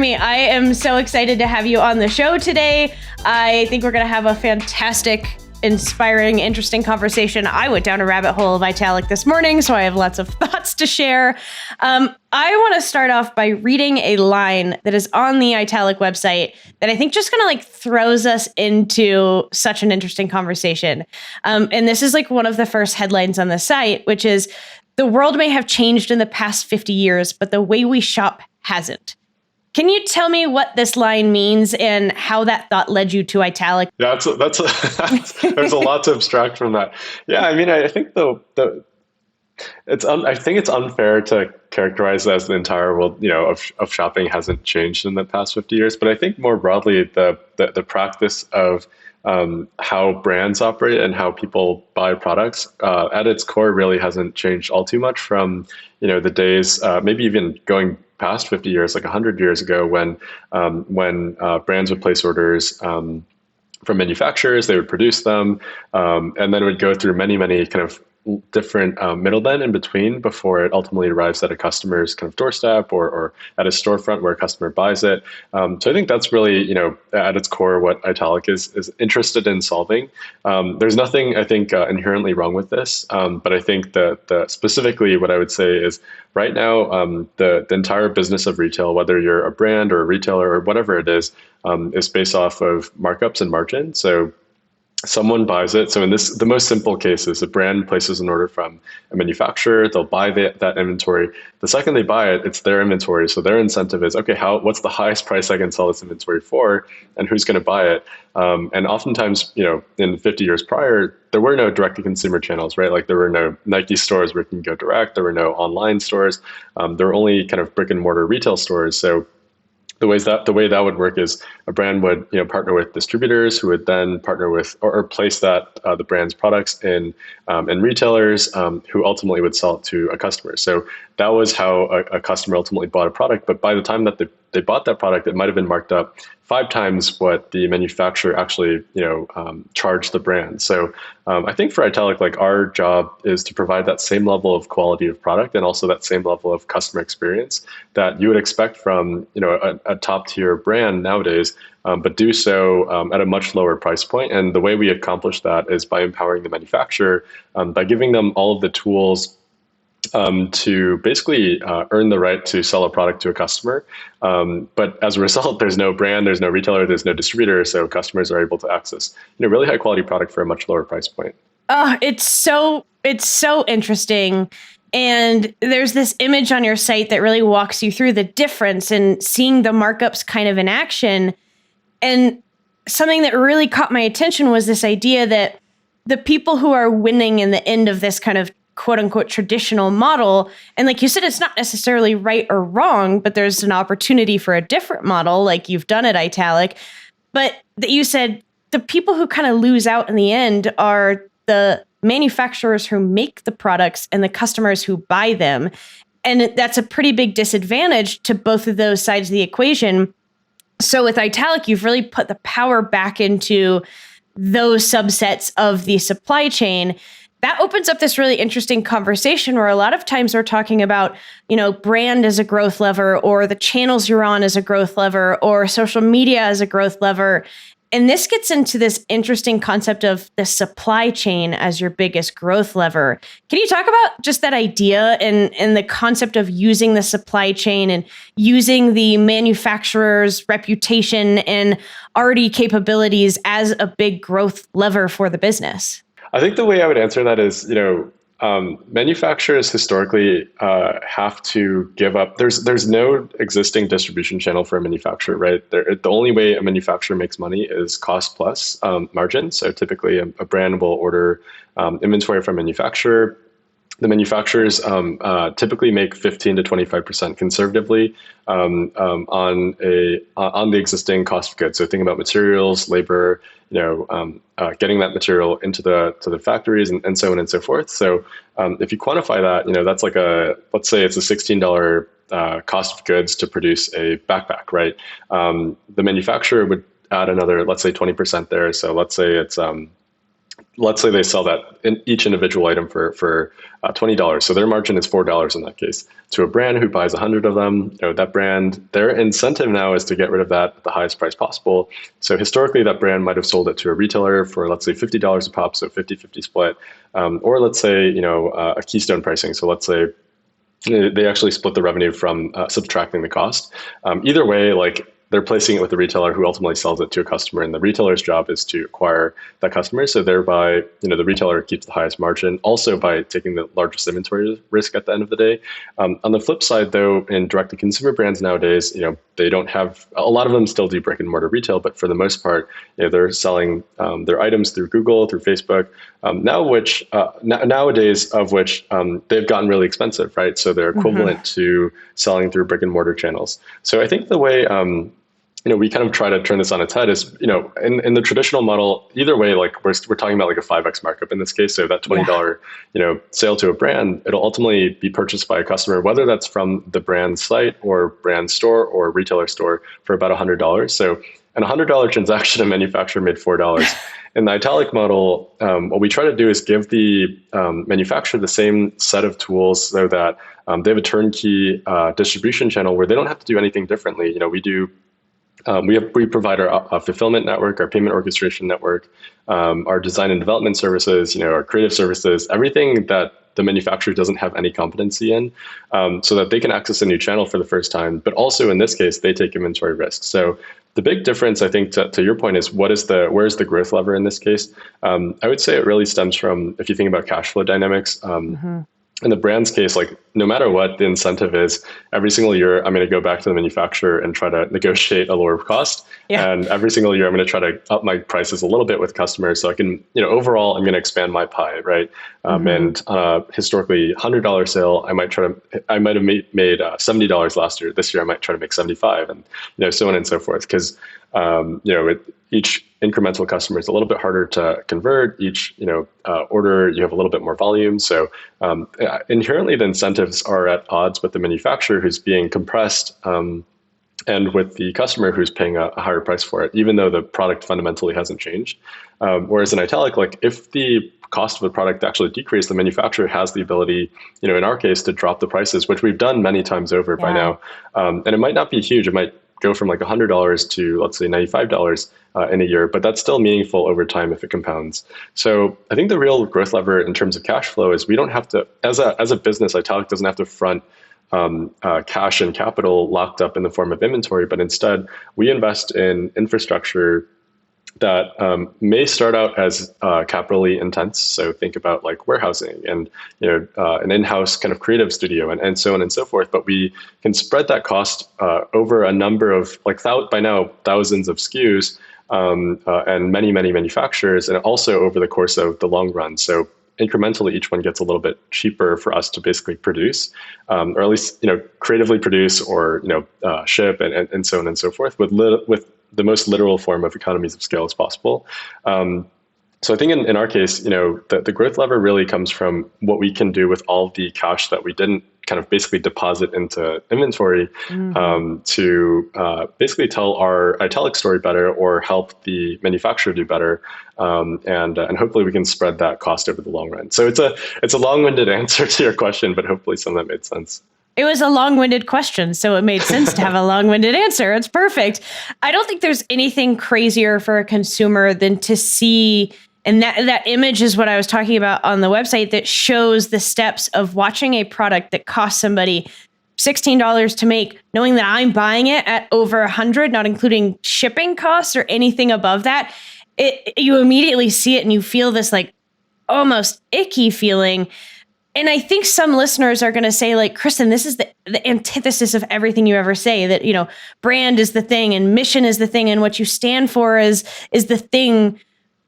Jeremy, I am so excited to have you on the show today. I think we're going to have a fantastic, inspiring, interesting conversation. I went down a rabbit hole of Italic this morning, so I have lots of thoughts to share. I want to start off by reading a line that is on the Italic website that I think just kind of throws us into such an interesting conversation. And this is one of the first headlines on the site, which is, "The world may have changed in the past 50 years, but the way we shop hasn't." Can you tell me what this line means and how that thought led you to Italic? Yeah, there's a lot to abstract from that. Yeah, I mean, I think I think it's unfair to characterize it as the entire world, of shopping hasn't changed in the past 50 years. But I think more broadly, the practice of how brands operate and how people buy products at its core really hasn't changed all too much from the days, maybe even going past 50 years, like 100 years ago, when brands would place orders from manufacturers. They would produce them, and then it would go through many kind of different middlemen in between before it ultimately arrives at a customer's kind of doorstep or at a storefront where a customer buys it. So I think that's really, at its core, what Italic is interested in solving. There's nothing, I think, inherently wrong with this, but I think that specifically what I would say is right now, the entire business of retail, whether you're a brand or a retailer or whatever it is based off of markups and margin. So someone buys it. So in the most simple case is a brand places an order from a manufacturer. They'll buy that inventory. The second they buy it, it's their inventory. So their incentive is, okay, what's the highest price I can sell this inventory for, and who's going to buy it? And oftentimes, in 50 years prior, there were no direct-to-consumer channels, right? Like there were no Nike stores where you can go direct. There were no online stores. There were only kind of brick-and-mortar retail stores. So the way that would work is a brand would partner with distributors who would then partner with or place that the brand's products in retailers who ultimately would sell it to a customer. So that was how a customer ultimately bought a product. But by the time that they bought that product, it might have been marked up 5 times what the manufacturer actually charged the brand. So I think for Italic, our job is to provide that same level of quality of product and also that same level of customer experience that you would expect from a top tier brand nowadays, but do so at a much lower price point. And the way we accomplish that is by empowering the manufacturer, by giving them all of the tools to basically earn the right to sell a product to a customer. But as a result, there's no brand, there's no retailer, there's no distributor. So customers are able to access really high quality product for a much lower price point. Oh, it's so interesting. And there's this image on your site that really walks you through the difference and seeing the markups kind of in action. And something that really caught my attention was this idea that the people who are winning in the end of this kind of quote unquote traditional model, and like you said, it's not necessarily right or wrong, but there's an opportunity for a different model like you've done at Italic. But that you said the people who kind of lose out in the end are the manufacturers who make the products and the customers who buy them. And that's a pretty big disadvantage to both of those sides of the equation. So with Italic, you've really put the power back into those subsets of the supply chain. That opens up this really interesting conversation where a lot of times we're talking about, brand as a growth lever, or the channels you're on as a growth lever, or social media as a growth lever. And this gets into this interesting concept of the supply chain as your biggest growth lever. Can you talk about just that idea and the concept of using the supply chain and using the manufacturer's reputation and already capabilities as a big growth lever for the business? I think the way I would answer that is, manufacturers historically have to give up. There's no existing distribution channel for a manufacturer, right? The only way a manufacturer makes money is cost plus margin. So typically, a brand will order inventory from a manufacturer. The manufacturers typically make 15 to 25% conservatively on the existing cost of goods. So think about materials, labor, getting that material into the factories and so on and so forth. So if you quantify that, that's let's say it's a $16 cost of goods to produce a backpack, right? The manufacturer would add another, let's say 20% there. So let's say it's let's say they sell that in each individual item for $20. So their margin is $4 in that case. To a brand who buys 100 of them, that brand, their incentive now is to get rid of that at the highest price possible. So historically, that brand might have sold it to a retailer for, let's say, $50 a pop, so 50-50 split. Or let's say, a keystone pricing. So let's say they actually split the revenue from subtracting the cost. Either way, like, they're placing it with the retailer who ultimately sells it to a customer, and the retailer's job is to acquire that customer. So thereby, the retailer keeps the highest margin, also by taking the largest inventory risk at the end of the day. On the flip side, though, in direct-to-consumer brands nowadays, they don't have, a lot of them still do brick and mortar retail, but for the most part, they're selling their items through Google, through Facebook, nowadays of which they've gotten really expensive, right? So they're equivalent to selling through brick and mortar channels. So I think the way we kind of try to turn this on its head is, in the traditional model, either way, like we're talking about like a 5x markup in this case. So that $20, sale to a brand, it'll ultimately be purchased by a customer, whether that's from the brand site or brand store or retailer store, for about $100. So an $100 transaction, a manufacturer made $4. In the Italic model, what we try to do is give the manufacturer the same set of tools so that they have a turnkey distribution channel where they don't have to do anything differently. We provide our fulfillment network, our payment orchestration network, our design and development services, our creative services, everything that the manufacturer doesn't have any competency in, so that they can access a new channel for the first time. But also in this case, they take inventory risk. So the big difference, I think, to your point, is where's the growth lever in this case? I would say it really stems from, if you think about cash flow dynamics. In the brand's case, like, no matter what the incentive is, every single year I'm going to go back to the manufacturer and try to negotiate a lower cost. Yeah. And every single year I'm going to try to up my prices a little bit with customers, so I can, overall I'm going to expand my pie, right? And historically $100 sale, I might have made $70 last year. This year I might try to make 75, and so on and so forth. Because each incremental customer is a little bit harder to convert. Each order, you have a little bit more volume. So inherently, the incentives are at odds with the manufacturer who's being compressed, and with the customer who's paying a higher price for it, even though the product fundamentally hasn't changed. Whereas in Italic, like, if the cost of the product actually decreased, the manufacturer has the ability, in our case, to drop the prices, which we've done many times over by now. And it might not be huge. It might go from like $100 to, let's say, $95 in a year, but that's still meaningful over time if it compounds. So I think the real growth lever in terms of cash flow is we don't have to, as a business, Italic doesn't have to front cash and capital locked up in the form of inventory, but instead we invest in infrastructure that may start out as capitally intense. So think about like warehousing and an in-house kind of creative studio and so on and so forth. But we can spread that cost over a number of, like, by now thousands of SKUs and many manufacturers, and also over the course of the long run. So incrementally, each one gets a little bit cheaper for us to basically produce, or at least creatively produce or ship and so on and so forth with the most literal form of economies of scale as possible. So I think in our case, the growth lever really comes from what we can do with all the cash that we didn't kind of basically deposit into inventory, to basically tell our Italic story better or help the manufacturer do better. And hopefully we can spread that cost over the long run. So it's a long-winded answer to your question, but hopefully some of that made sense. It was a long-winded question, so it made sense to have a long-winded answer. It's perfect. I don't think there's anything crazier for a consumer than to see, and that image is what I was talking about on the website, that shows the steps of watching a product that costs somebody $16 to make, knowing that I'm buying it at over $100, not including shipping costs or anything above that. You immediately see it and you feel this like almost icky feeling. And I think some listeners are going to say, like, Kristen, this is the antithesis of everything you ever say, that, brand is the thing and mission is the thing and what you stand for is the thing.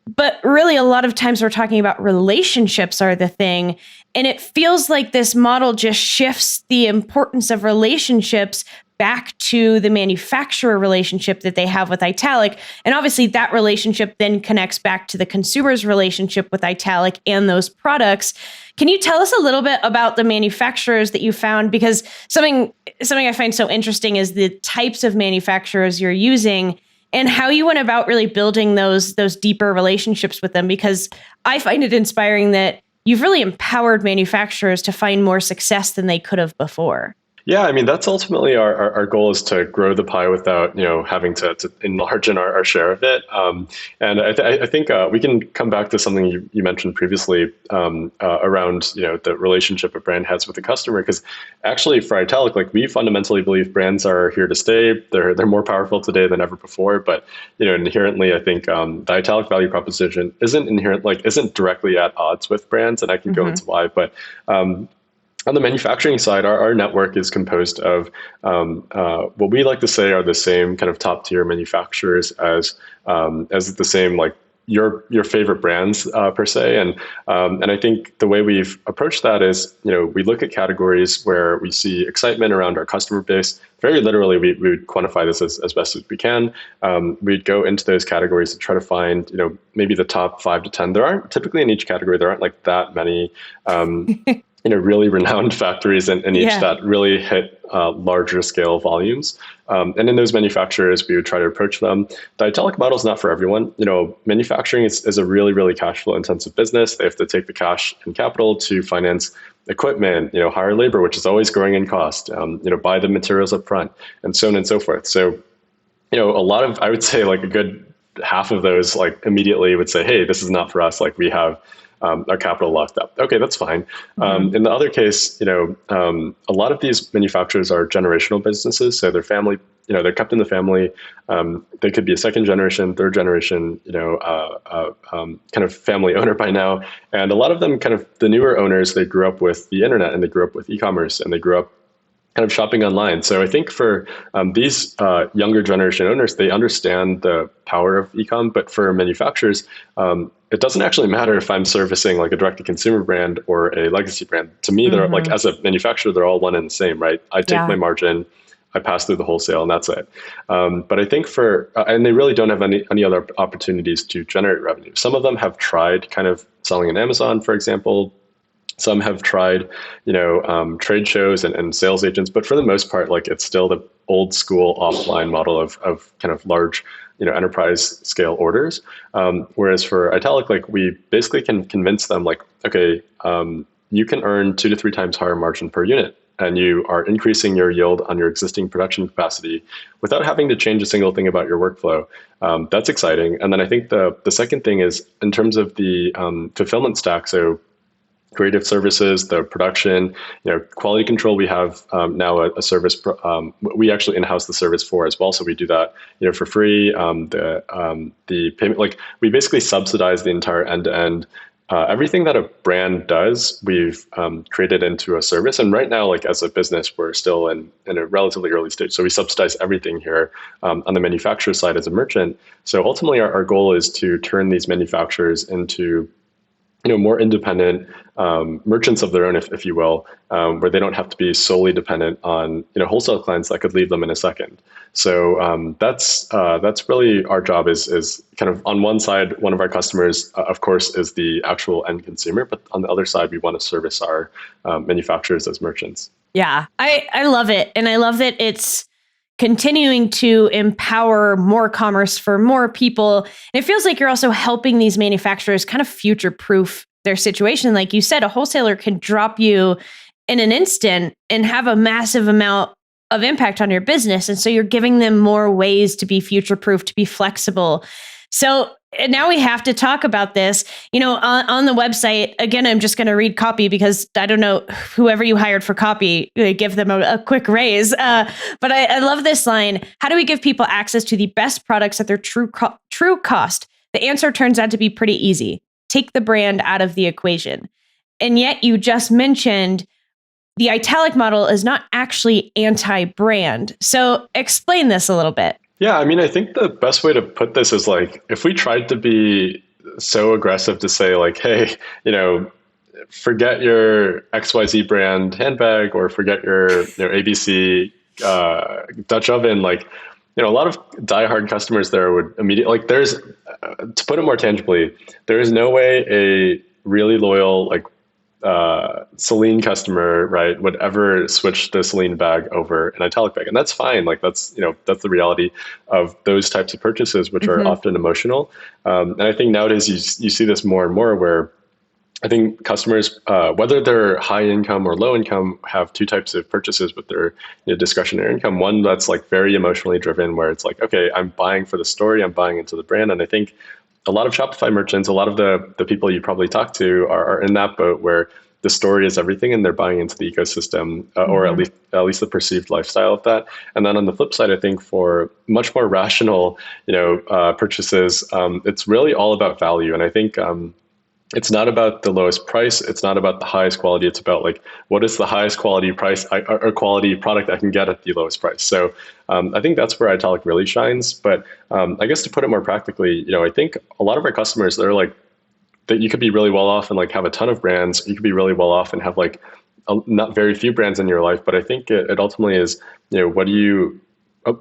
But really, a lot of times we're talking about relationships are the thing. And it feels like this model just shifts the importance of relationships back to the manufacturer relationship that they have with Italic. And obviously that relationship then connects back to the consumer's relationship with Italic and those products. Can you tell us a little bit about the manufacturers that you found? Because something I find so interesting is the types of manufacturers you're using. and how you went about really building those deeper relationships with them, because I find it inspiring that you've really empowered manufacturers to find more success than they could have before. Yeah, I mean, that's ultimately our goal is to grow the pie without, having to enlarge in our share of it. And I think we can come back to something you mentioned previously around, the relationship a brand has with the customer. Because actually for Italic, like we fundamentally believe brands are here to stay. They're more powerful today than ever before. But, inherently, I think the Italic value proposition isn't directly at odds with brands. And I can go into why. But on the manufacturing side, our network is composed of what we like to say are the same kind of top tier manufacturers as the same like your favorite brands per se. And I think the way we've approached that is, we look at categories where we see excitement around our customer base. Very literally, we would quantify this as best as we can. We'd go into those categories to try to find, maybe the top 5 to 10. There aren't typically in each category, there aren't like that many really renowned factories in each that really hit larger scale volumes. And in those manufacturers, we would try to approach them. The Italic model is not for everyone. Manufacturing is a really, really cash flow intensive business. They have to take the cash and capital to finance equipment, hire labor, which is always growing in cost, buy the materials up front, and so on and so forth. So, a lot of, I would say like a good half of those like immediately would say, hey, this is not for us. Like we have our capital locked up. Okay, that's fine. In the other case, a lot of these manufacturers are generational businesses. So they're family, they're kept in the family. They could be a second generation, third generation, kind of family owner by now. And a lot of them kind of the newer owners, they grew up with the internet and they grew up with e-commerce and they grew up kind of shopping online. So I think for these younger generation owners, they understand the power of e-com, but for manufacturers, it doesn't actually matter if I'm servicing like a direct-to-consumer brand or a legacy brand. To me, they're like, as a manufacturer, they're all one and the same, right? I take my margin, I pass through the wholesale, and that's it. But I think and they really don't have any other opportunities to generate revenue. Some of them have tried kind of selling on Amazon, for example. Some have tried, trade shows and sales agents, but for the most part, like it's still the old school offline model of kind of large, enterprise scale orders. Whereas for Italic, like we basically can convince them like, okay, you can earn 2 to 3 times higher margin per unit, and you are increasing your yield on your existing production capacity without having to change a single thing about your workflow. That's exciting. And then I think the second thing is in terms of the fulfillment stack. So creative services, the production, quality control. We have now a service. We actually in-house the service for as well, so we do that, for free. The payment, like we basically subsidize the entire end-to-end. Everything that a brand does, we've created into a service. And right now, like as a business, we're still in a relatively early stage. So we subsidize everything here on the manufacturer side as a merchant. So ultimately, our goal is to turn these manufacturers into more independent merchants of their own, if you will, where they don't have to be solely dependent on wholesale clients that could leave them in a second. So that's really our job is kind of on one side, one of our customers, of course, is the actual end consumer, but on the other side, we want to service our manufacturers as merchants. Yeah, I love it. And I love that it's continuing to empower more commerce for more people. And it feels like you're also helping these manufacturers kind of future-proof their situation. Like you said, a wholesaler can drop you in an instant and have a massive amount of impact on your business. And so you're giving them more ways to be future-proof, to be flexible. So now we have to talk about this. On the website, again, I'm just going to read copy because I don't know, whoever you hired for copy, give them a quick raise. But I love this line. How do we give people access to the best products at their true cost? The answer turns out to be pretty easy. Take the brand out of the equation. And yet you just mentioned the Italic model is not actually anti-brand. So explain this a little bit. Yeah, I mean, I think the best way to put this is like, if we tried to be so aggressive to say like, hey, forget your XYZ brand handbag or forget your ABC Dutch oven, like, a lot of diehard customers there would immediately, like there's, to put it more tangibly, there is no way a really loyal, like Celine customer, right, would ever switch the Celine bag over an Italic bag. And that's fine. Like that's the reality of those types of purchases, which are often emotional. And I think nowadays you see this more and more where I think customers, whether they're high income or low income, have two types of purchases with their discretionary income. One that's like very emotionally driven, where it's like, okay, I'm buying for the story, I'm buying into the brand. And I think a lot of Shopify merchants, a lot of the people you probably talk to are in that boat where the story is everything, and they're buying into the ecosystem, or at least the perceived lifestyle of that. And then on the flip side, I think for much more rational, purchases, it's really all about value. And I think it's not about the lowest price. It's not about the highest quality. It's about like, what is the highest quality price or quality product I can get at the lowest price. So I think that's where Italic really shines. But I guess to put it more practically, I think a lot of our customers, they're like, that you could be really well off and like have a ton of brands. You could be really well off and have like not very few brands in your life. But I think it ultimately is, what do you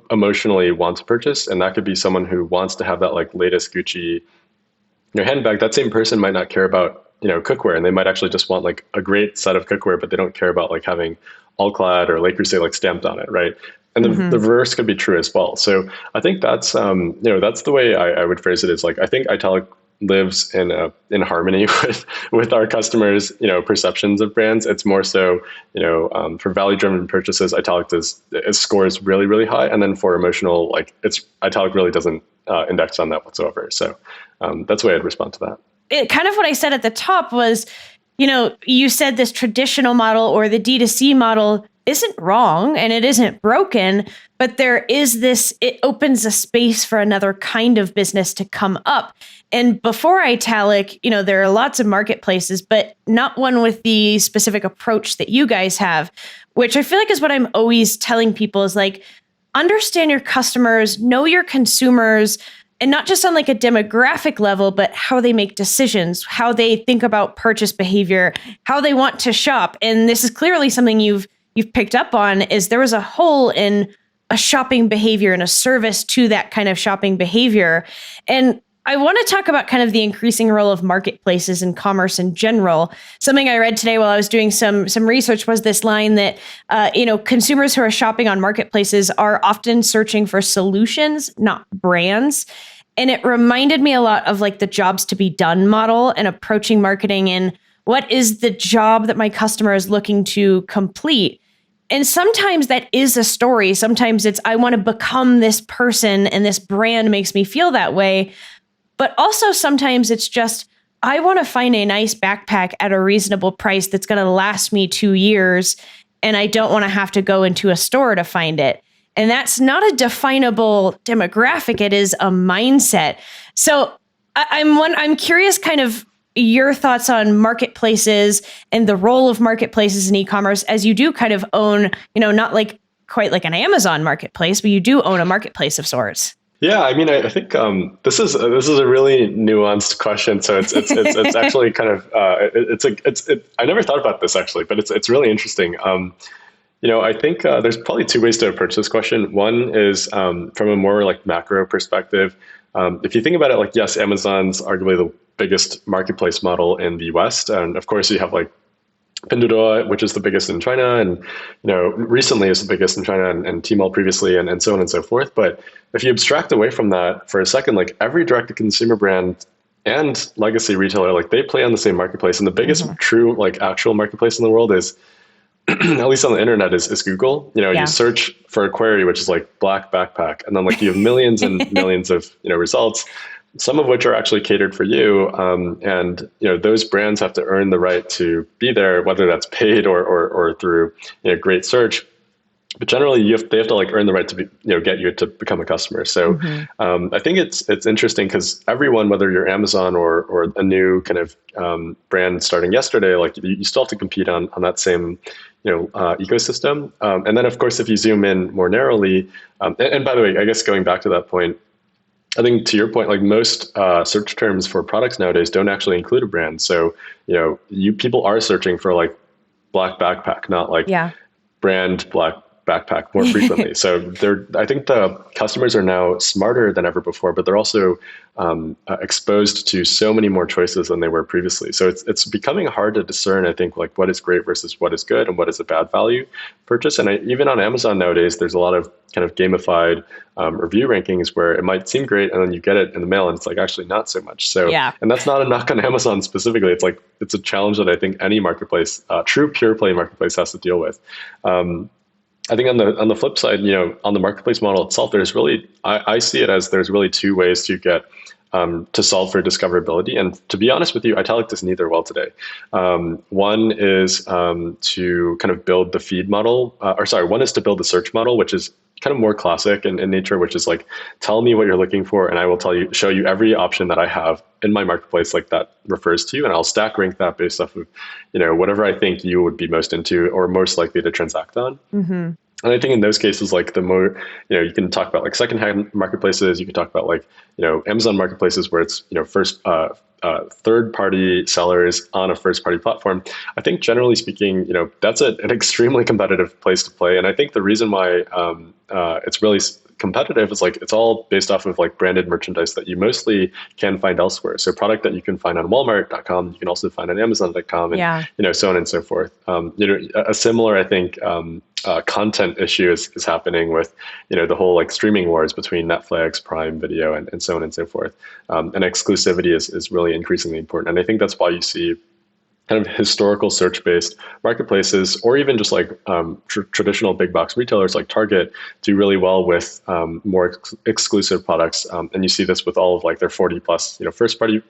emotionally want to purchase? And that could be someone who wants to have that like latest Gucci handbag. That same person might not care about cookware, and they might actually just want like a great set of cookware, but they don't care about like having All Clad or Le Creuset like stamped on it, right? And the reverse could be true as well. So I think that's that's the way I would phrase it. Is like, I think Italic lives in harmony with our customers perceptions of brands. It's more so for value driven purchases, Italic scores really, really high, and then for emotional, like Italic really doesn't index on that whatsoever. So that's the way I'd respond to that. It kind of what I said at the top was, you said this traditional model or the D2C model isn't wrong and it isn't broken, but there is this, it opens a space for another kind of business to come up. And before Italic, there are lots of marketplaces, but not one with the specific approach that you guys have, which I feel like is what I'm always telling people is like, understand your customers, know your consumers, and not just on like a demographic level, but how they make decisions, how they think about purchase behavior, how they want to shop. And this is clearly something you've picked up on, is there was a hole in a shopping behavior and a service to that kind of shopping behavior. And I want to talk about kind of the increasing role of marketplaces and commerce in general. Something I read today while I was doing some research was this line that, consumers who are shopping on marketplaces are often searching for solutions, not brands. And it reminded me a lot of like the jobs to be done model and approaching marketing in what is the job that my customer is looking to complete. And sometimes that is a story. Sometimes it's, I want to become this person and this brand makes me feel that way. But also sometimes it's just, I want to find a nice backpack at a reasonable price that's going to last me 2 years. And I don't want to have to go into a store to find it. And that's not a definable demographic. It is a mindset. So I'm curious kind of your thoughts on marketplaces and the role of marketplaces in e-commerce, as you do kind of own, not like quite like an Amazon marketplace, but you do own a marketplace of sorts. Yeah, I mean, I think this is a really nuanced question. So it's actually kind of I never thought about this actually, but it's really interesting. I think there's probably two ways to approach this question. One is from a more like macro perspective. If you think about it, like, yes, Amazon's arguably the biggest marketplace model in the West, and of course you have like Pinduoduo, which is the biggest in China, and recently is the biggest in China, and Tmall previously, and so on and so forth. But if you abstract away from that for a second, like every direct-to-consumer brand and legacy retailer, like they play on the same marketplace, and the biggest true like actual marketplace in the world is, at least on the internet, is Google. You search for a query, which is like black backpack, and then like you have millions and millions of results, some of which are actually catered for you. And those brands have to earn the right to be there, whether that's paid or through great search. But generally, they have to like earn the right to be, get you to become a customer. So I think it's interesting because everyone, whether you're Amazon or a new kind of brand starting yesterday, like you still have to compete on that same ecosystem. And then of course, if you zoom in more narrowly, and by the way, I guess going back to that point, I think to your point, like most search terms for products nowadays don't actually include a brand. So people are searching for like black backpack, not like brand black backpack more frequently. So I think the customers are now smarter than ever before, but they're also exposed to so many more choices than they were previously. So it's becoming hard to discern, I think, like what is great versus what is good and what is a bad value purchase. And even on Amazon nowadays, there's a lot of kind of gamified review rankings where it might seem great and then you get it in the mail and it's like actually not so much. So, Yeah. and that's not a knock on Amazon specifically. It's like, it's a challenge that I think any marketplace, true pure play marketplace has to deal with. I think on the flip side, on the marketplace model itself, there's really, I see it as there's really two ways to get to solve for discoverability. And to be honest with you, Italic does neither well today. One is to kind of build the feed model, one is to build the search model, which is kind of more classic in nature, which is like, tell me what you're looking for, and I will show you every option that I have in my marketplace like that refers to you, and I'll stack rank that based off of, whatever I think you would be most into or most likely to transact on. Mm-hmm. And I think in those cases, like the more, you can talk about like secondhand marketplaces, you can talk about like, Amazon marketplaces where it's, third-party sellers on a first-party platform. I think generally speaking, that's an extremely competitive place to play. And I think the reason why it's really competitive is like it's all based off of like branded merchandise that you mostly can find elsewhere. So product that you can find on Walmart.com, you can also find on Amazon.com, and so on and so forth. A similar, I think, content issue is happening with the whole like streaming wars between Netflix, Prime Video, and so on and so forth. And exclusivity is really increasingly important. And I think that's why you see kind of historical search-based marketplaces, or even just like traditional big box retailers like Target, do really well with more exclusive products. And you see this with all of like their 40 plus, first-party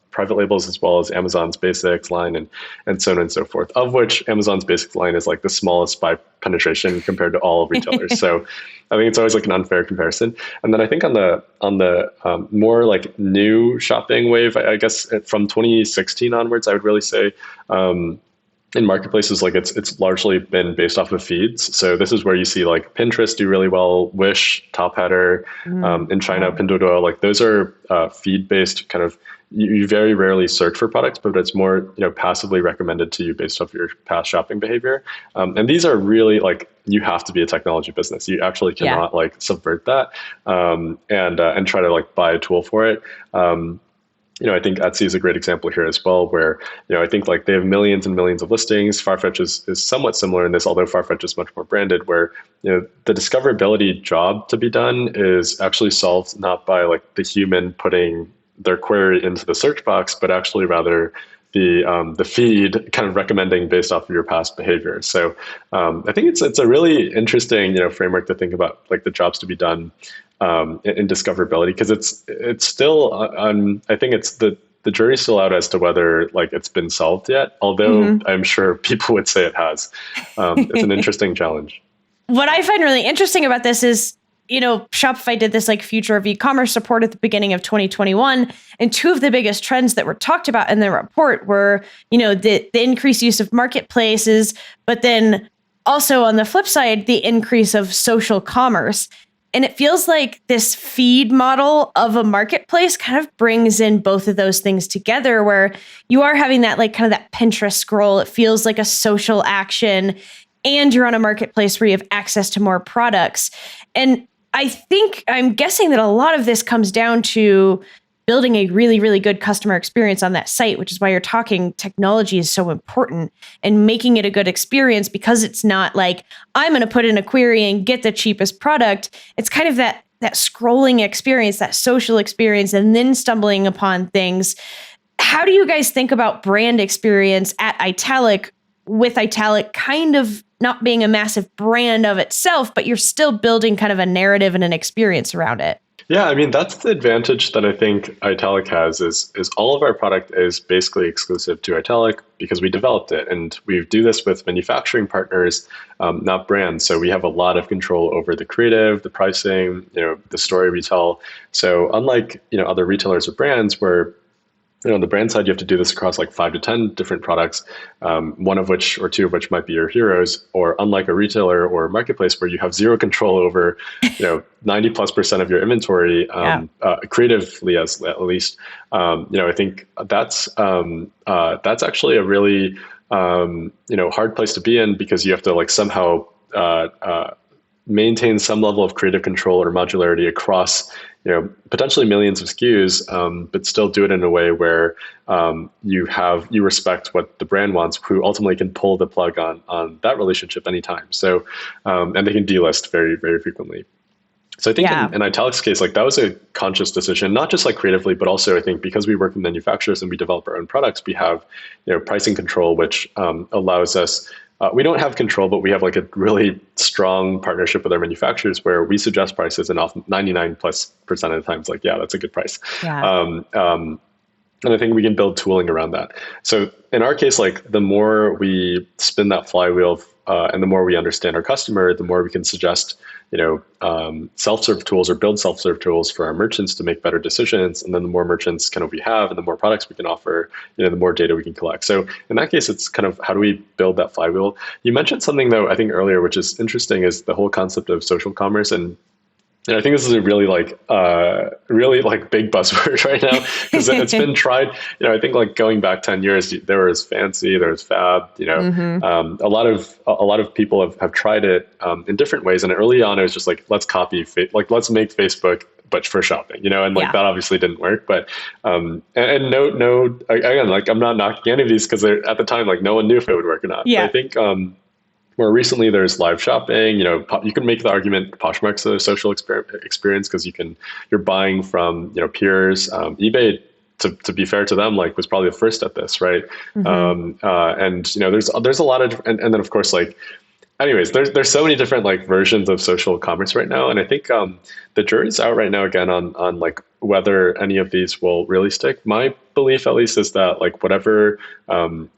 private labels, as well as Amazon's Basics line and so on and so forth, of which Amazon's Basics line is like the smallest by penetration compared to all retailers. So I think it's always like an unfair comparison. And then I think on the more like new shopping wave, I guess from 2016 onwards, I would really say in marketplaces, like it's largely been based off of feeds. So this is where you see like Pinterest do really well, Wish, Top Header, in China, Pinduoduo, like those are feed-based kind of. You very rarely search for products, but it's more passively recommended to you based off your past shopping behavior. And these are really like, you have to be a technology business. You actually cannot like subvert that and try to like buy a tool for it. I think Etsy is a great example here as well, where I think like they have millions and millions of listings. Farfetch is somewhat similar in this, although Farfetch is much more branded, where the discoverability job to be done is actually solved not by like the human putting their query into the search box, but actually rather the feed kind of recommending based off of your past behavior. So I think it's a really interesting framework to think about like the jobs to be done in discoverability, because it's still I think it's the jury's still out as to whether like it's been solved yet. Although I'm sure people would say it has. It's an interesting challenge. What I find really interesting about this is, Shopify did this like future of e-commerce report at the beginning of 2021. And two of the biggest trends that were talked about in the report were, the increased use of marketplaces, but then also on the flip side, the increase of social commerce. And it feels like this feed model of a marketplace kind of brings in both of those things together, where you are having that like kind of that Pinterest scroll. It feels like a social action, and you're on a marketplace where you have access to more products. And I'm guessing that a lot of this comes down to building a really, really good customer experience on that site, which is why you're talking technology is so important, and making it a good experience, because it's not like I'm going to put in a query and get the cheapest product. It's kind of that scrolling experience, that social experience, and then stumbling upon things. How do you guys think about brand experience at Italic, with Italic kind of not being a massive brand of itself, but you're still building kind of a narrative and an experience around it? Yeah, I mean, that's the advantage that I think Italic has is all of our product is basically exclusive to Italic because we developed it. And we do this with manufacturing partners, not brands. So we have a lot of control over the creative, the pricing, the story we tell. So unlike, other retailers or brands where on the brand side, you have to do this across like 5 to 10 different products, one of which or two of which might be your heroes, or unlike a retailer or a marketplace where you have zero control over, 90+% of your inventory, creatively at least. I think that's actually a really, hard place to be in, because you have to like somehow maintain some level of creative control or modularity across, potentially millions of SKUs, but still do it in a way where you respect what the brand wants, who ultimately can pull the plug on that relationship anytime. So, and they can delist very, very frequently. So I think in Italic's case, like that was a conscious decision, not just like creatively, but also I think because we work with manufacturers and we develop our own products, we have, pricing control, which allows us. We don't have control, but we have like a really strong partnership with our manufacturers where we suggest prices and often 99+% of the times, like, yeah, that's a good price. Yeah. And I think we can build tooling around that. So in our case, like the more we spin that flywheel and the more we understand our customer, the more we can suggest, self-serve tools or build self-serve tools for our merchants to make better decisions. And then the more merchants kind of we have and the more products we can offer, the more data we can collect. So in that case, it's kind of how do we build that flywheel? You mentioned something though, I think earlier, which is interesting, is the whole concept of social commerce. And I think this is a really big buzzword right now because it's been tried. I think like going back 10 years, there was Fancy, there was Fab. A lot of people have tried it in different ways. And early on, it was just like let's let's make Facebook but for shopping. And that obviously didn't work. But and no, again, like I'm not knocking any of these because at the time like no one knew if it would work or not. Yeah. But I think. More recently, there's live shopping. You can make the argument Poshmark's a social experience because you're buying from peers. eBay, to be fair to them, like was probably the first at this, right? Mm-hmm. And there's a lot of and then of course like. Anyways, there's so many different like versions of social commerce right now, and I think the jury's out right now again on like whether any of these will really stick. My belief, at least, is that like whatever can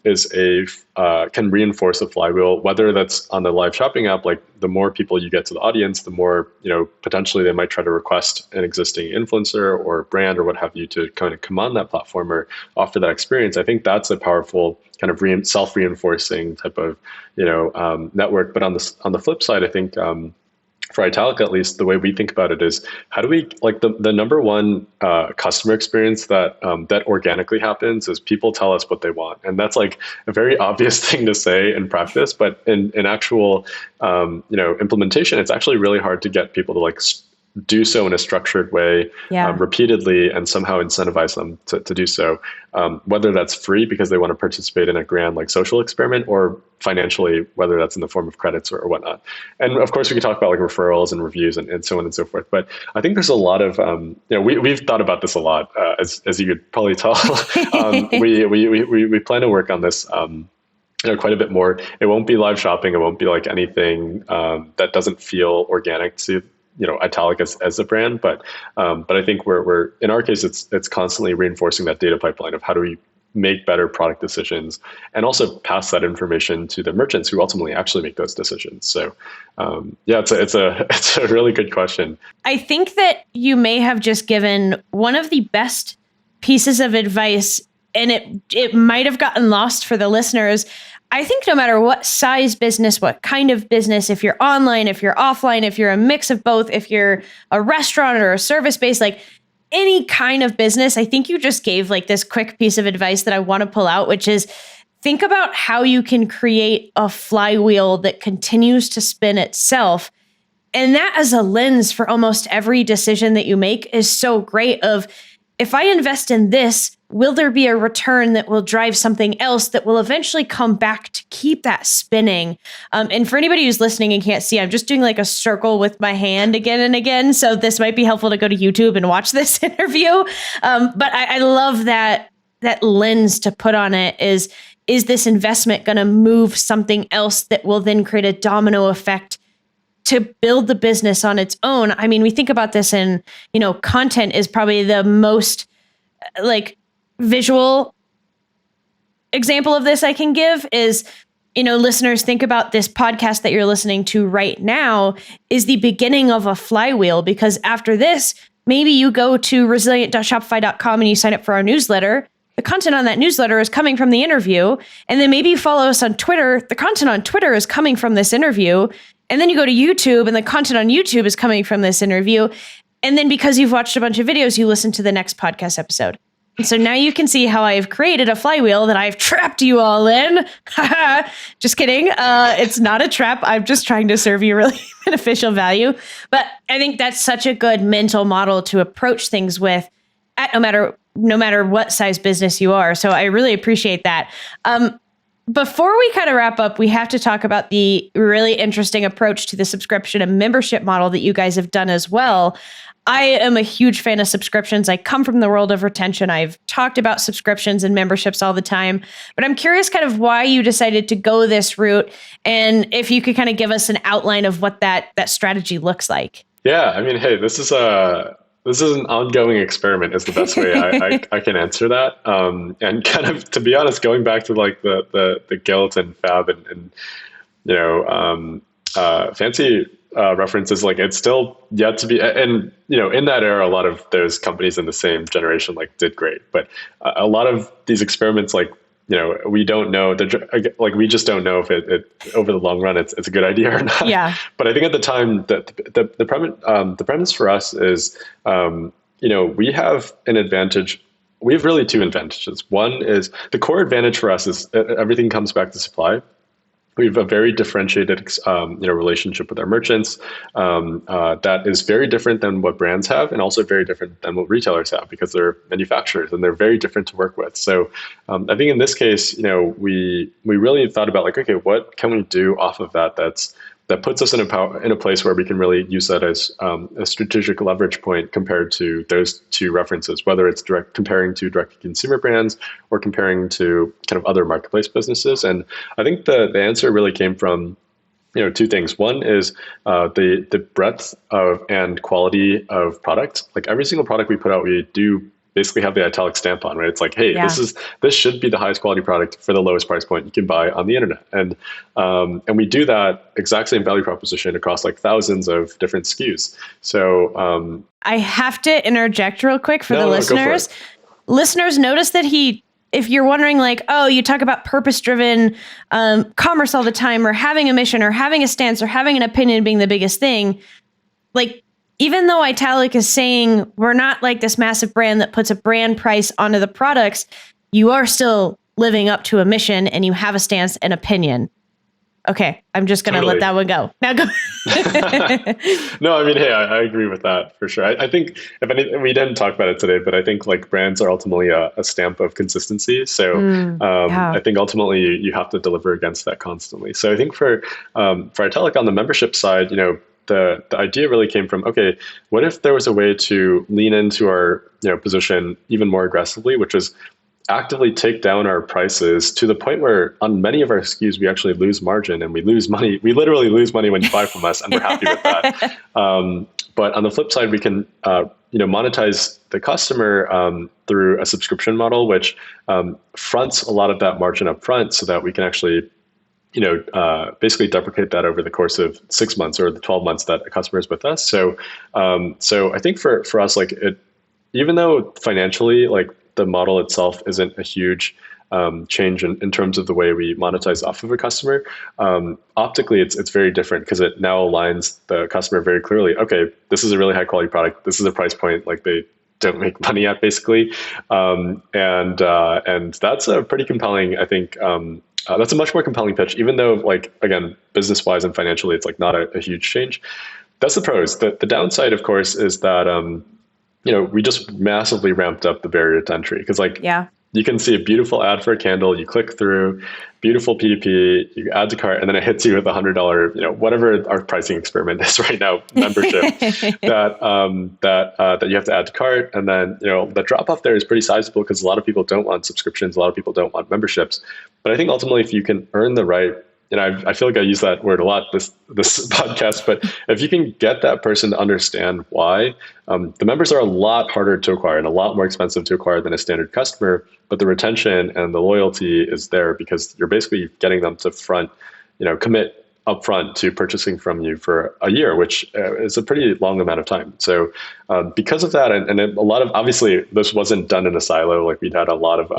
reinforce a flywheel, whether that's on the live shopping app, like the more people you get to the audience, the more potentially they might try to request an existing influencer or brand or what have you to kind of come on that platform or offer that experience. I think that's a powerful kind of self-reinforcing type of network. But on the flip side, I think for Italic, at least, the way we think about it is how do we like the number one customer experience that organically happens is people tell us what they want, and that's like a very obvious thing to say in practice, but in actual implementation, it's actually really hard to get people to like do so in a structured way repeatedly and somehow incentivize them to do so, whether that's free because they want to participate in a grand like social experiment or financially, whether that's in the form of credits or whatnot. And of course we can talk about like referrals and reviews and so on and so forth. But I think there's a lot of, we've thought about this a lot, as you could probably tell. We plan to work on this quite a bit more. It won't be live shopping. It won't be like anything that doesn't feel organic to Italic as a brand, but I think we're in our case, it's constantly reinforcing that data pipeline of how do we make better product decisions and also pass that information to the merchants who ultimately actually make those decisions. So it's a really good question. I think that you may have just given one of the best pieces of advice, and it might have gotten lost for the listeners. I think no matter what size business, what kind of business, if you're online, if you're offline, if you're a mix of both, if you're a restaurant or a service-based, like any kind of business, I think you just gave like this quick piece of advice that I want to pull out, which is think about how you can create a flywheel that continues to spin itself. And that as a lens for almost every decision that you make is so great of, if I invest in this, will there be a return that will drive something else that will eventually come back to keep that spinning? And for anybody who's listening and can't see, I'm just doing like a circle with my hand again and again. So this might be helpful to go to YouTube and watch this interview. But I love that lens to put on it is this investment going to move something else that will then create a domino effect to build the business on its own? I mean, we think about this in, content is probably the most like visual example of this I can give is, listeners, think about this podcast that you're listening to right now is the beginning of a flywheel, because after this, maybe you go to resilient.shopify.com and you sign up for our newsletter. The content on that newsletter is coming from the interview. And then maybe you follow us on Twitter. The content on Twitter is coming from this interview. And then you go to YouTube and the content on YouTube is coming from this interview. And then because you've watched a bunch of videos, you listen to the next podcast episode. So now you can see how I've created a flywheel that I've trapped you all in. Just kidding. It's not a trap. I'm just trying to serve you really beneficial value. But I think that's such a good mental model to approach things with at no matter what size business you are. So I really appreciate that. Before we kind of wrap up, we have to talk about the really interesting approach to the subscription and membership model that you guys have done as well. I am a huge fan of subscriptions. I come from the world of retention. I've talked about subscriptions and memberships all the time, but I'm curious kind of why you decided to go this route, and if you could kind of give us an outline of what that strategy looks like. Yeah, I mean, hey, this is an ongoing experiment is the best way I can answer that. And kind of, to be honest, going back to like the guilt and fab and fancy references, like it's still yet to be, and in that era, a lot of those companies in the same generation like did great, but a lot of these experiments, like we don't know, like we just don't know if it over the long run it's a good idea or not. Yeah. But I think at the time the premise for us is we have an advantage. We have really two advantages. One is the core advantage for us is everything comes back to supply. We have a very differentiated, relationship with our merchants that is very different than what brands have, and also very different than what retailers have, because they're manufacturers and they're very different to work with. So I think in this case, we really thought about like, okay, what can we do off of that that puts us in a place where we can really use that as a strategic leverage point compared to those two references, whether it's comparing to direct consumer brands or comparing to kind of other marketplace businesses. And I think the answer really came from two things. One is the breadth of and quality of product. Like every single product we put out, we do basically have the Italic stamp on, right? It's like, hey, this should be the highest quality product for the lowest price point you can buy on the internet. And we do that exact same value proposition across like thousands of different SKUs. So I have to interject real quick for the listeners. Listeners, notice that if you're wondering like, oh, you talk about purpose-driven commerce all the time, or having a mission, or having a stance, or having an opinion being the biggest thing, like, even though Italic is saying we're not like this massive brand that puts a brand price onto the products, you are still living up to a mission and you have a stance and opinion. Okay, I'm just going to let that one go. Now go. No, I mean, hey, I agree with that for sure. I think, if anything, we didn't talk about it today, but I think like brands are ultimately a stamp of consistency. So I think ultimately you have to deliver against that constantly. So I think for Italic on the membership side, the idea really came from, okay, what if there was a way to lean into our position even more aggressively, which is actively take down our prices to the point where on many of our SKUs, we actually lose margin and we lose money. We literally lose money when you buy from us, and we're happy with that. But on the flip side, we can monetize the customer through a subscription model, which fronts a lot of that margin up front so that we can actually basically deprecate that over the course of 6 months or the 12 months that a customer is with us. So I think for us, like even though financially, like the model itself isn't a huge change in terms of the way we monetize off of a customer, optically it's very different because it now aligns the customer very clearly. Okay, this is a really high quality product. This is a price point like they don't make money at, basically, and that's a pretty compelling, I think. That's a much more compelling pitch, even though, like, again, business-wise and financially, it's like not a huge change. That's the pros. The downside, of course, is that, we just massively ramped up the barrier to entry. Because, like, you can see a beautiful ad for a candle, you click through, beautiful PDP, you add to cart, and then it hits you with $100, whatever our pricing experiment is right now, membership that you have to add to cart. And then, the drop off there is pretty sizable because a lot of people don't want subscriptions. A lot of people don't want memberships. But I think ultimately, if you can earn the right, I feel like I use that word a lot this podcast, but if you can get that person to understand why, the members are a lot harder to acquire and a lot more expensive to acquire than a standard customer, but the retention and the loyalty is there because you're basically getting them to commit upfront to purchasing from you for a year, which is a pretty long amount of time. So because of that, and a lot of, obviously this wasn't done in a silo, like we'd had a lot of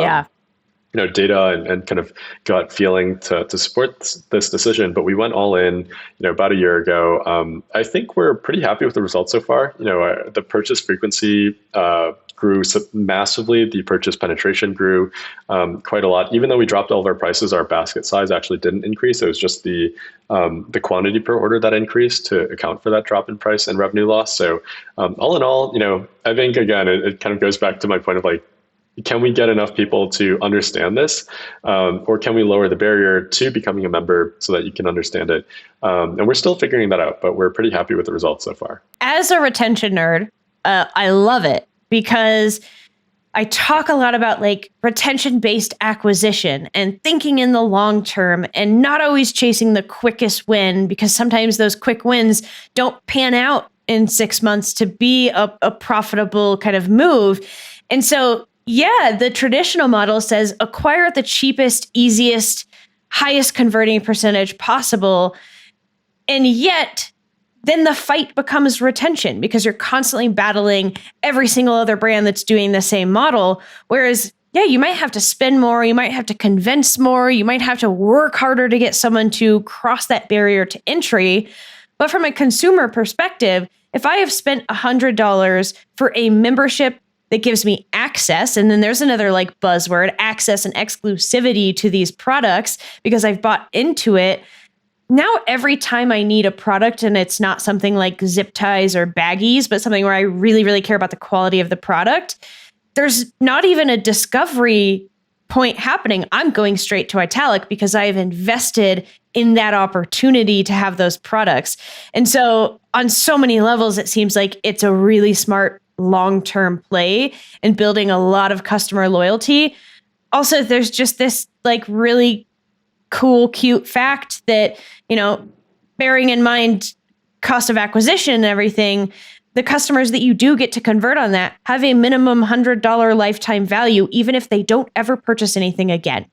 data and kind of gut feeling to support this decision. But we went all in, about a year ago. I think we're pretty happy with the results so far. The purchase frequency grew massively. The purchase penetration grew quite a lot. Even though we dropped all of our prices, our basket size actually didn't increase. It was just the quantity per order that increased to account for that drop in price and revenue loss. So all in all, I think again, it kind of goes back to my point of like, can we get enough people to understand this, or can we lower the barrier to becoming a member so that you can understand it? And we're still figuring that out, but we're pretty happy with the results so far. As a retention nerd, I love it because I talk a lot about like retention-based acquisition and thinking in the long term and not always chasing the quickest win, because sometimes those quick wins don't pan out in 6 months to be a profitable kind of move. And so yeah, the traditional model says acquire at the cheapest, easiest, highest converting percentage possible. And yet, then the fight becomes retention because you're constantly battling every single other brand that's doing the same model. Whereas, yeah, you might have to spend more, you might have to convince more, you might have to work harder to get someone to cross that barrier to entry. But from a consumer perspective, if I have spent $100 for a membership that gives me access, and then there's another like buzzword, access and exclusivity to these products because I've bought into it. Now every time I need a product, and it's not something like zip ties or baggies, but something where I really, really care about the quality of the product, there's not even a discovery point happening. I'm going straight to Italic because I've invested in that opportunity to have those products. And so on so many levels, it seems like it's a really smart long-term play and building a lot of customer loyalty. Also, there's just this like really cool, cute fact that, bearing in mind cost of acquisition and everything, the customers that you do get to convert on that have a minimum $100 lifetime value, even if they don't ever purchase anything again,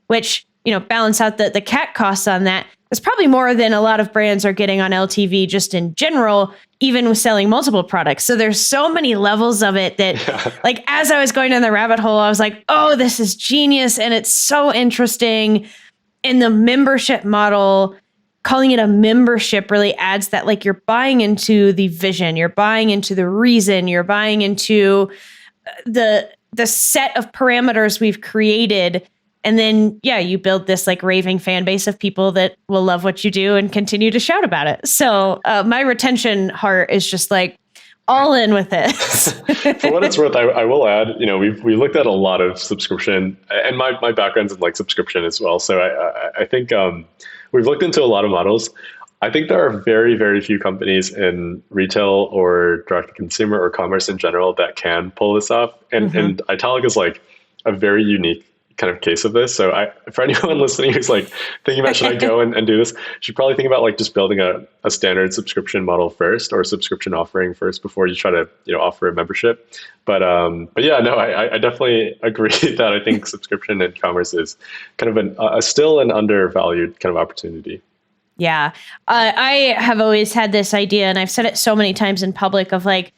which, balance out the CAC costs on that. It's probably more than a lot of brands are getting on LTV just in general, even with selling multiple products. So there's so many levels of it that like, as I was going down the rabbit hole, I was like, oh, this is genius. And it's so interesting. And the membership model, calling it a membership really adds that like you're buying into the vision, you're buying into the reason, you're buying into the set of parameters we've created. And then, yeah, you build this like raving fan base of people that will love what you do and continue to shout about it. So my retention heart is just like all in with this. For what it's worth, I will add, we looked at a lot of subscription, and my background's in like subscription as well. So I think we've looked into a lot of models. I think there are very, very few companies in retail or direct to consumer or commerce in general that can pull this off. And Italic is like a very unique kind of case of this. So for anyone listening who's like thinking about, should I go and do this? You should probably think about like just building a standard subscription model first, or a subscription offering first before you try to, offer a membership. But yeah, no, I definitely agree that I think subscription in commerce is kind of a still an undervalued kind of opportunity. Yeah. I have always had this idea, and I've said it so many times in public, of like,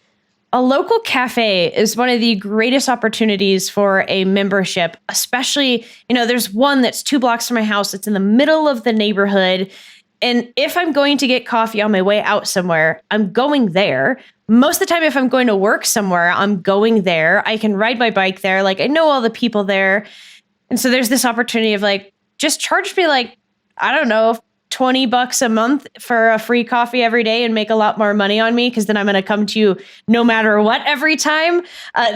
a local cafe is one of the greatest opportunities for a membership, especially, there's one that's 2 blocks from my house. It's in the middle of the neighborhood. And if I'm going to get coffee on my way out somewhere, I'm going there. Most of the time, if I'm going to work somewhere, I'm going there. I can ride my bike there. Like, I know all the people there. And so there's this opportunity of like, just charge me like, I don't know, $20 a month for a free coffee every day and make a lot more money on me, because then I'm going to come to you no matter what every time.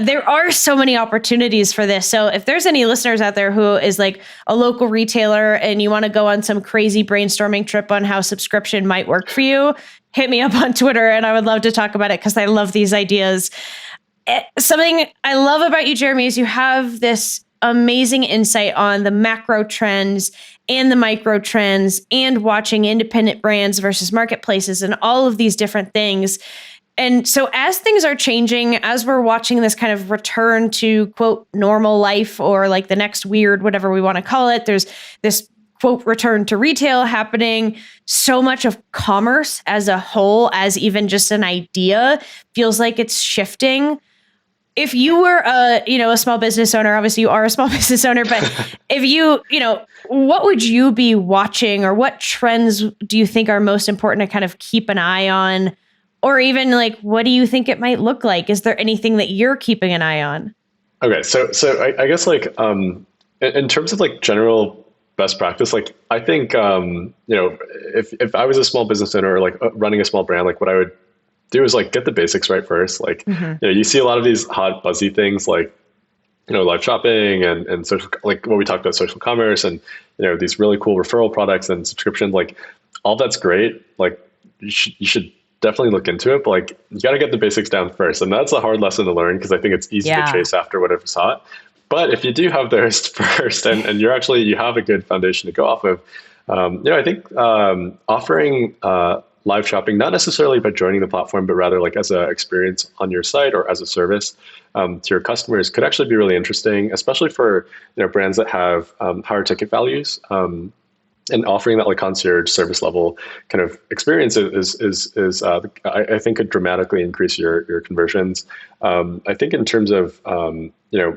There are so many opportunities for this. So if there's any listeners out there who is like a local retailer and you want to go on some crazy brainstorming trip on how subscription might work for you, hit me up on Twitter and I would love to talk about it, because I love these ideas. Something I love about you, Jeremy, is you have this amazing insight on the macro trends and the micro trends and watching independent brands versus marketplaces and all of these different things. And so as things are changing, as we're watching this kind of return to quote normal life, or like the next weird, whatever we want to call it, there's this quote return to retail happening. So much of commerce as a whole, as even just an idea, feels like it's shifting. if you were a small business owner, obviously you are a small business owner, but if what would you be watching, or what trends do you think are most important to kind of keep an eye on? Or even like, what do you think it might look like? Is there anything that you're keeping an eye on? Okay. So I guess like, in terms of like general best practice, like I think, if I was a small business owner or like running a small brand, like what I would do is like get the basics right first. Like, you see a lot of these hot buzzy things like, live shopping and social, like what we talked about, social commerce, and, these really cool referral products and subscriptions, like all that's great. Like you should definitely look into it, but like you got to get the basics down first. And that's a hard lesson to learn, because I think it's easy to chase after whatever's hot. But if you do have those first, and you have a good foundation to go off of, I think offering live shopping, not necessarily by joining the platform, but rather like as an experience on your site or as a service to your customers, could actually be really interesting, especially for brands that have higher ticket values. And offering that like concierge service level kind of experience is I think could dramatically increase your conversions. I think in terms of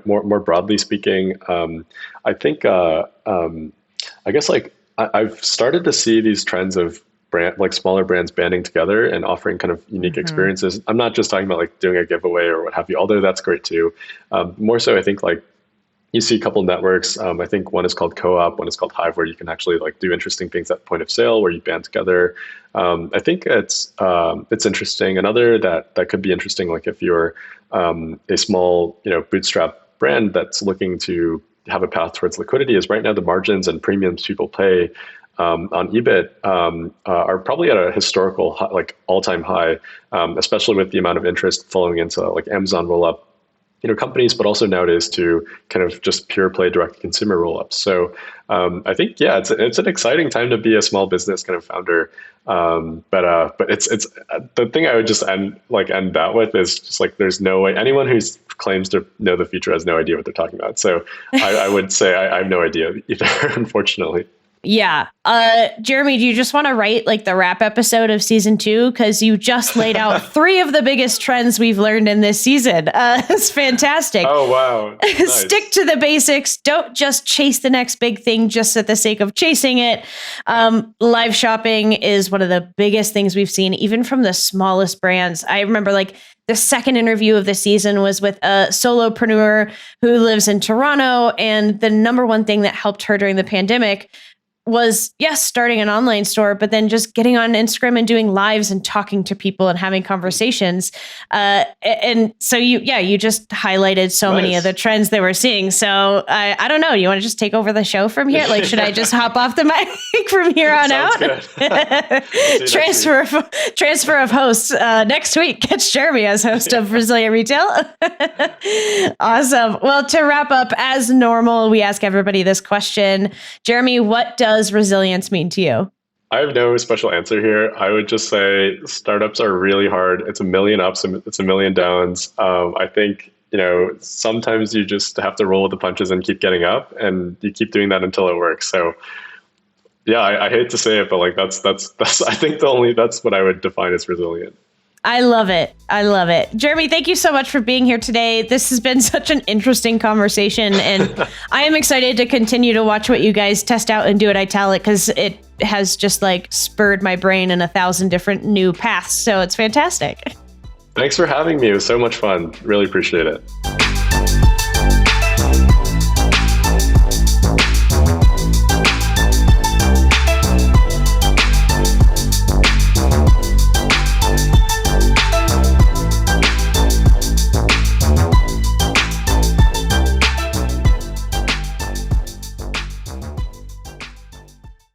more broadly speaking, I think I guess like I've started to see these trends of smaller brands banding together and offering kind of unique experiences. I'm not just talking about like doing a giveaway or what have you, although that's great too. More so, I think like you see a couple networks. I think one is called Co-op, one is called Hive, where you can actually like do interesting things at point of sale where you band together. I think it's interesting. Another that could be interesting, like if you're a small bootstrap brand that's looking to have a path towards liquidity, is right now the margins and premiums people pay on EBIT are probably at a historical like all-time high, especially with the amount of interest flowing into like Amazon roll-up companies, but also nowadays to kind of just pure play direct consumer roll-ups. So I think, it's an exciting time to be a small business kind of founder. But it's the thing I would just end that with is just like, there's no way anyone who claims to know the future has no idea what they're talking about. So I would say I have no idea either, unfortunately. Yeah. Jeremy, do you just want to write like the wrap episode of season 2? Because you just laid out 3 of the biggest trends we've learned in this season. It's fantastic. Oh, wow. Nice. Stick to the basics. Don't just chase the next big thing just at the sake of chasing it. Live shopping is one of the biggest things we've seen, even from the smallest brands. I remember like the second interview of the season was with a solopreneur who lives in Toronto. And the number one thing that helped her during the pandemic was, yes, starting an online store, but then just getting on Instagram and doing lives and talking to people and having conversations. And so you just highlighted so many of the trends that we're seeing. So I don't know. You want to just take over the show from here? Like, should I just hop off the mic from here on out? Transfer of hosts next week. Catch Jeremy as host of Resilient Retail. Awesome. Well, to wrap up, as normal, we ask everybody this question. Jeremy, what does resilience mean to you? I have no special answer here. I would just say startups are really hard. It's a million ups and it's a million downs. I think, sometimes you just have to roll with the punches and keep getting up, and you keep doing that until it works. So yeah, I hate to say it, but like that's I think that's what I would define as resilient. I love it. Jeremy, thank you so much for being here today. This has been such an interesting conversation, and I am excited to continue to watch what you guys test out and do at Italic, because it has just like spurred my brain in 1,000 different new paths. So it's fantastic. Thanks for having me. It was so much fun. Really appreciate it.